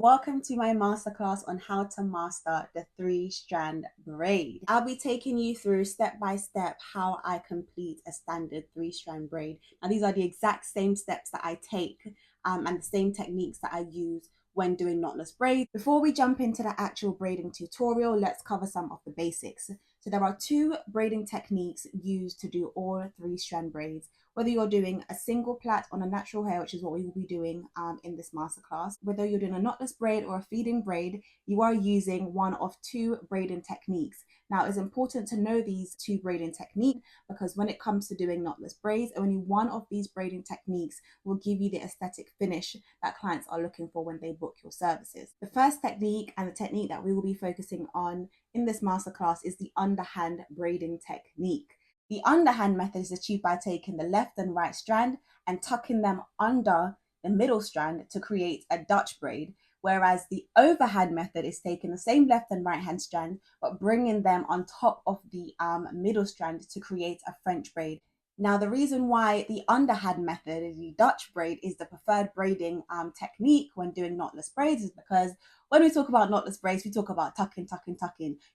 Welcome to my masterclass on how to master the 3-strand braid. I'll be taking you through step by step how I complete a standard 3-strand braid. Now these are the exact same steps that I take and the same techniques that I use when doing knotless braids. Before we jump into the actual braiding tutorial, let's cover some of the basics. So there are 2 braiding techniques used to do all 3-strand braids. Whether you're doing a single plait on a natural hair, which is what we will be doing in this masterclass, whether you're doing a knotless braid or a feeding braid, you are using one of 2 braiding techniques. Now, it's important to know these 2 braiding techniques because when it comes to doing knotless braids, only one of these braiding techniques will give you the aesthetic finish that clients are looking for when they book your services. The first technique and the technique that we will be focusing on in this masterclass is the underhand braiding technique. The underhand method is achieved by taking the left and right strand and tucking them under the middle strand to create a Dutch braid, whereas the overhand method is taking the same left and right hand strand but bringing them on top of the middle strand to create a French braid. Now, the reason why the underhand method, the Dutch braid, is the preferred braiding technique when doing knotless braids is because when we talk about knotless braids, we talk about tucking.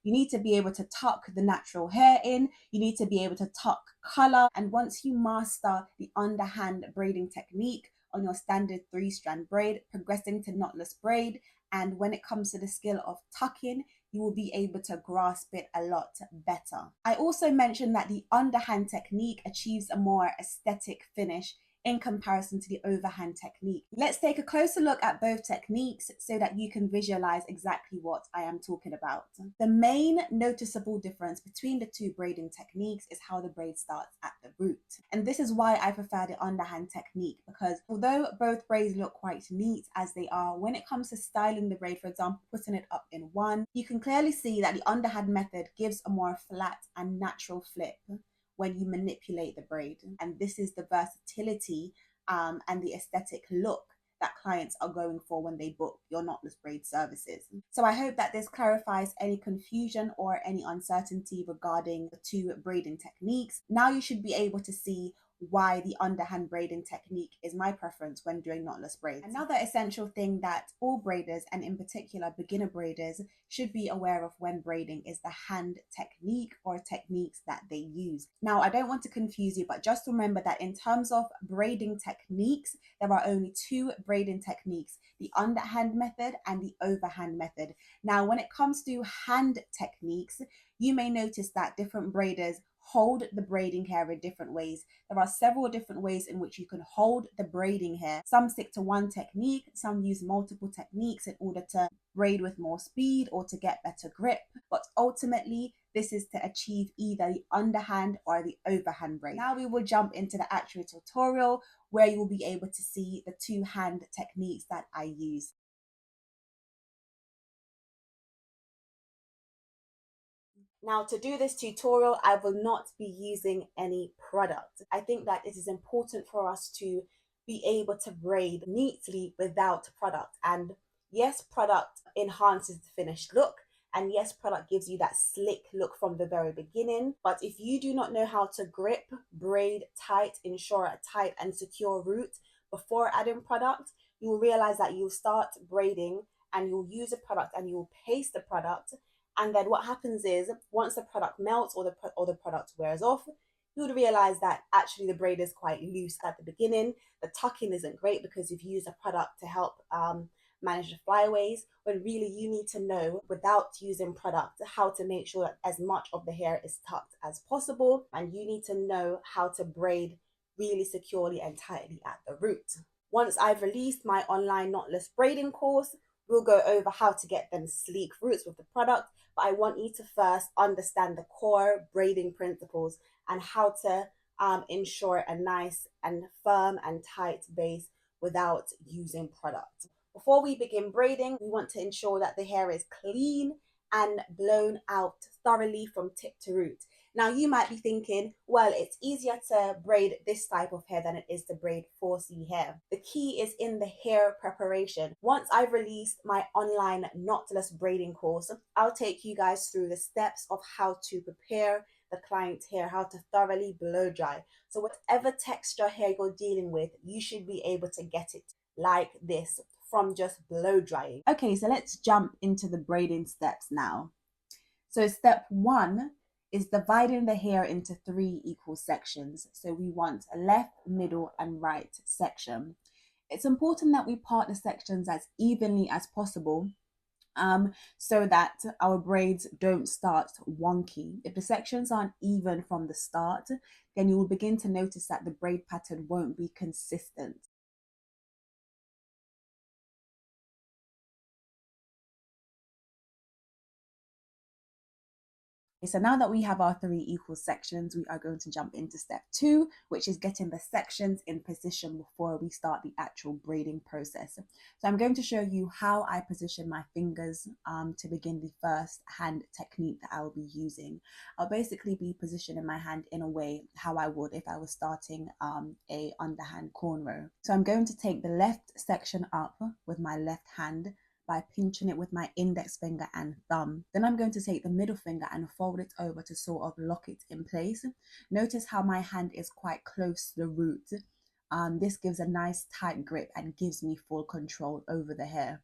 You need to be able to tuck the natural hair in. You need to be able to tuck color. And once you master the underhand braiding technique on your standard 3-strand braid, progressing to knotless braid, and when it comes to the skill of tucking, you will be able to grasp it a lot better. I also mentioned that the underhand technique achieves a more aesthetic finish in comparison to the overhand technique. Let's take a closer look at both techniques so that you can visualize exactly what I am talking about. The main noticeable difference between the 2 braiding techniques is how the braid starts at the root. And this is why I prefer the underhand technique, because although both braids look quite neat as they are, when it comes to styling the braid, for example, putting it up in one, you can clearly see that the underhand method gives a more flat and natural flip when you manipulate the braid. And this is the versatility and the aesthetic look that clients are going for when they book your knotless braid services. So I hope that this clarifies any confusion or any uncertainty regarding the 2 braiding techniques. Now you should be able to see why the underhand braiding technique is my preference when doing knotless braids. Another essential thing that all braiders, and in particular beginner braiders, should be aware of when braiding is the hand technique or techniques that they use. Now, I don't want to confuse you, but just remember that in terms of braiding techniques, there are only 2 braiding techniques, the underhand method and the overhand method. Now, when it comes to hand techniques, you may notice that different braiders hold the braiding hair in different ways. There are several different ways in which you can hold the braiding hair. Some stick to one technique, some use multiple techniques in order to braid with more speed or to get better grip. But ultimately, this is to achieve either the underhand or the overhand braid. Now we will jump into the actual tutorial where you will be able to see the 2 hand techniques that I use. Now, to do this tutorial, I will not be using any product. I think that it is important for us to be able to braid neatly without product. And yes, product enhances the finished look. And yes, product gives you that slick look from the very beginning. But if you do not know how to grip, braid tight, ensure a tight and secure root before adding product, you will realize that you'll start braiding and you'll use a product and you'll paste the product. And then what happens is once the product melts or the product wears off, you would realize that actually the braid is quite loose at the beginning. The tucking isn't great because you've used a product to help manage the flyaways, when really you need to know without using product how to make sure that as much of the hair is tucked as possible, and you need to know how to braid really securely and tightly at the root. Once I've released my online knotless braiding course, we'll go over how to get them sleek roots with the product, but I want you to first understand the core braiding principles and how to ensure a nice and firm and tight base without using product. Before we begin braiding, we want to ensure that the hair is clean and blown out thoroughly from tip to root. Now you might be thinking, well, it's easier to braid this type of hair than it is to braid 4C hair. The key is in the hair preparation. Once I've released my online knotless braiding course, I'll take you guys through the steps of how to prepare the client's hair, how to thoroughly blow dry. So whatever texture hair you're dealing with, you should be able to get it like this, from just blow drying. Okay, so let's jump into the braiding steps now. So step 1 is dividing the hair into 3 equal sections. So we want a left, middle, and right section. It's important that we part the sections as evenly as possible, so that our braids don't start wonky. If the sections aren't even from the start, then you will begin to notice that the braid pattern won't be consistent. So now that we have our 3 equal sections, we are going to jump into step 2, which is getting the sections in position before we start the actual braiding process. So I'm going to show you how I position my fingers to begin the first hand technique that I will be using. I'll basically be positioning my hand in a way how I would if I was starting a underhand cornrow. So I'm going to take the left section up with my left hand by pinching it with my index finger and thumb. Then I'm going to take the middle finger and fold it over to sort of lock it in place. Notice how my hand is quite close to the root. This gives a nice tight grip and gives me full control over the hair.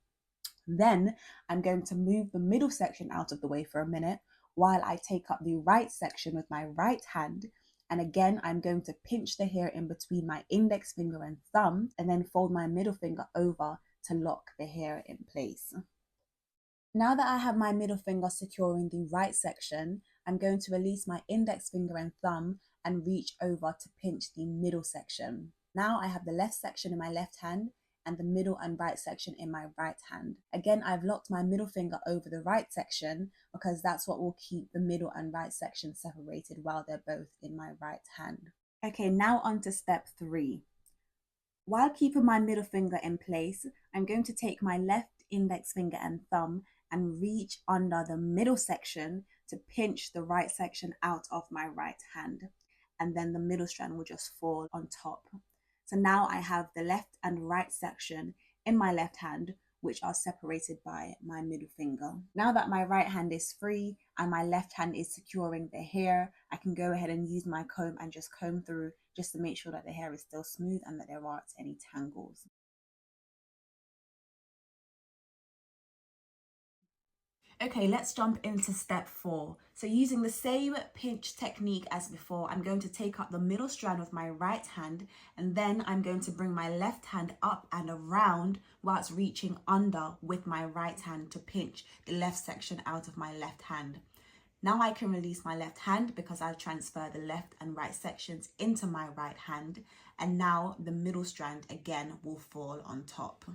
Then I'm going to move the middle section out of the way for a minute while I take up the right section with my right hand. And again, I'm going to pinch the hair in between my index finger and thumb and then fold my middle finger over to lock the hair in place. Now that I have my middle finger securing the right section, I'm going to release my index finger and thumb and reach over to pinch the middle section. Now I have the left section in my left hand and the middle and right section in my right hand. Again, I've locked my middle finger over the right section because that's what will keep the middle and right section separated while they're both in my right hand. Okay, now on to step 3. While keeping my middle finger in place, I'm going to take my left index finger and thumb and reach under the middle section to pinch the right section out of my right hand. And then the middle strand will just fall on top. So now I have the left and right section in my left hand, which are separated by my middle finger. Now that my right hand is free and my left hand is securing the hair, I can go ahead and use my comb and just comb through just to make sure that the hair is still smooth and that there aren't any tangles. Okay, let's jump into step 4. So using the same pinch technique as before, I'm going to take up the middle strand with my right hand, and then I'm going to bring my left hand up and around whilst reaching under with my right hand to pinch the left section out of my left hand. Now I can release my left hand because I'll transfer the left and right sections into my right hand, and now the middle strand again will fall on top.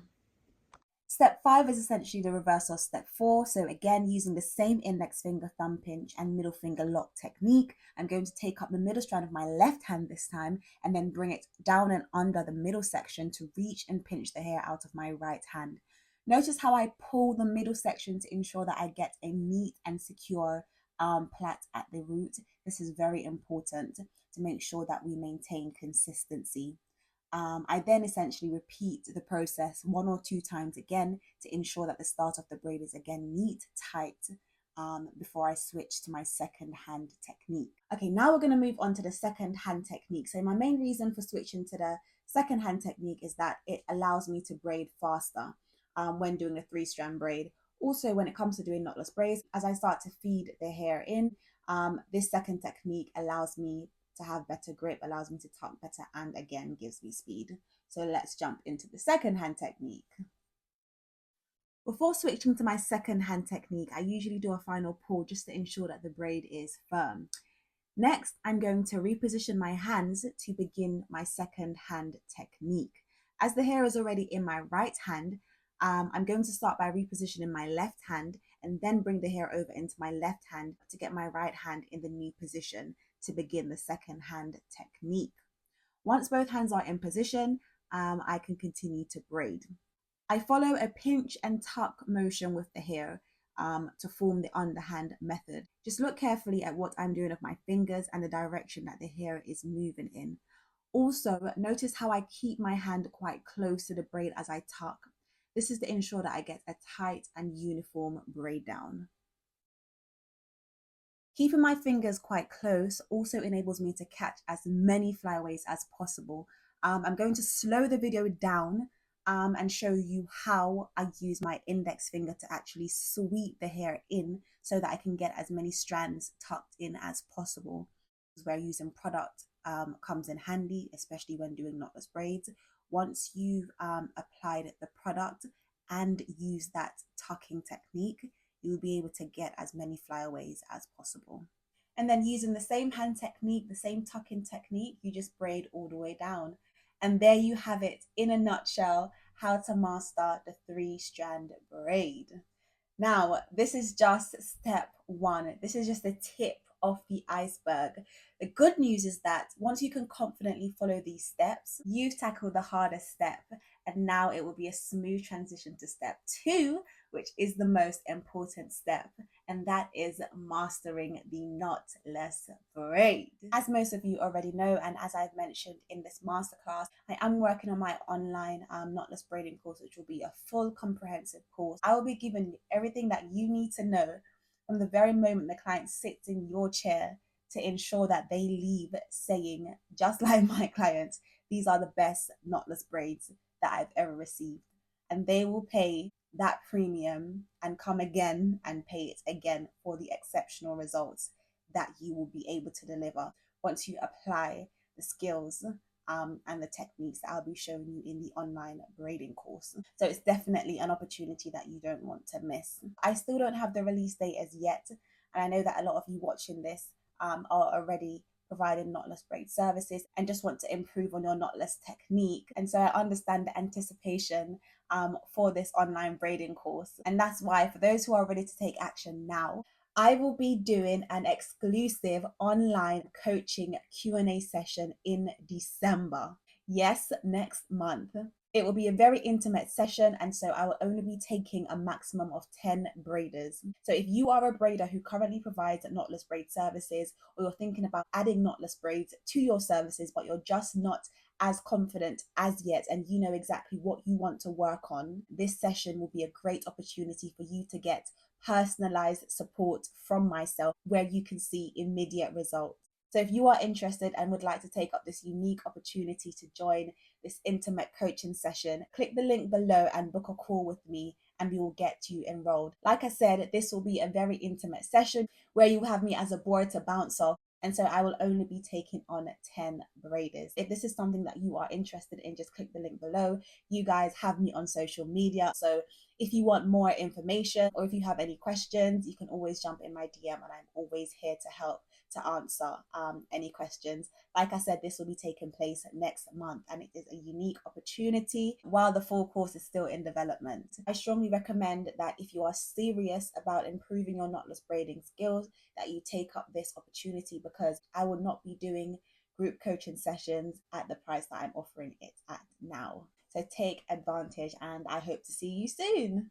Step 5 is essentially the reverse of step 4. So again, using the same index finger, thumb pinch and middle finger lock technique, I'm going to take up the middle strand of my left hand this time and then bring it down and under the middle section to reach and pinch the hair out of my right hand. Notice how I pull the middle section to ensure that I get a neat and secure plait at the root. This is very important to make sure that we maintain consistency. I then essentially repeat the process 1 or 2 times again to ensure that the start of the braid is again neat, tight, before I switch to my second hand technique. Okay, now we're going to move on to the second hand technique. So my main reason for switching to the second hand technique is that it allows me to braid faster when doing a 3-strand braid. Also, when it comes to doing knotless braids, as I start to feed the hair in, this second technique allows me to have better grip, allows me to tuck better, and again gives me speed. So let's jump into the second hand technique. Before switching to my second hand technique, I usually do a final pull just to ensure that the braid is firm. Next, I'm going to reposition my hands to begin my second hand technique. As the hair is already in my right hand, I'm going to start by repositioning my left hand and then bring the hair over into my left hand to get my right hand in the new position to begin the second hand technique. Once both hands are in position, I can continue to braid. I follow a pinch and tuck motion with the hair to form the underhand method. Just look carefully at what I'm doing with my fingers and the direction that the hair is moving in. Also, notice how I keep my hand quite close to the braid as I tuck. This is to ensure that I get a tight and uniform braid down. Keeping my fingers quite close also enables me to catch as many flyaways as possible. I'm going to slow the video down and show you how I use my index finger to actually sweep the hair in so that I can get as many strands tucked in as possible. Where using product comes in handy, especially when doing knotless braids. Once you've applied the product and use that tucking technique, you'll be able to get as many flyaways as possible. And then using the same hand technique, the same tucking technique, you just braid all the way down. And there you have it in a nutshell, how to master the 3-strand braid. Now, this is just step one. This is just the tip of the iceberg. The good news is that once you can confidently follow these steps, you've tackled the hardest step. And now it will be a smooth transition to step two, which is the most important step. And that is mastering the knotless braid. As most of you already know, and as I've mentioned in this masterclass, I am working on my online knotless braiding course, which will be a full comprehensive course. I will be giving you everything that you need to know from the very moment the client sits in your chair to ensure that they leave saying, just like my clients, these are the best knotless braids that I've ever received. And they will pay that premium and come again and pay it again for the exceptional results that you will be able to deliver once you apply the skills and the techniques that I'll be showing you in the online braiding course. So it's definitely an opportunity that you don't want to miss. I still don't have the release date as yet, and I know that a lot of you watching this are already providing knotless braid services and just want to improve on your knotless technique. And so I understand the anticipation for this online braiding course. And that's why, for those who are ready to take action now, I will be doing an exclusive online coaching Q&A session in December. Yes, next month. It will be a very intimate session, and so I will only be taking a maximum of 10 braiders. So if you are a braider who currently provides knotless braid services, or you're thinking about adding knotless braids to your services, but you're just not as confident as yet and you know exactly what you want to work on, this session will be a great opportunity for you to get personalized support from myself where you can see immediate results. So if you are interested and would like to take up this unique opportunity to join this intimate coaching session, click the link below and book a call with me and we will get you enrolled. Like I said, this will be a very intimate session where you have me as a board to bounce off. And so I will only be taking on 10 braiders. If this is something that you are interested in, just click the link below. You guys have me on social media. So if you want more information or if you have any questions, you can always jump in my DM and I'm always here to help to answer any questions. Like I said, this will be taking place next month and it is a unique opportunity while the full course is still in development. I strongly recommend that if you are serious about improving your knotless braiding skills, that you take up this opportunity, because I will not be doing group coaching sessions at the price that I'm offering it at now. So take advantage and I hope to see you soon.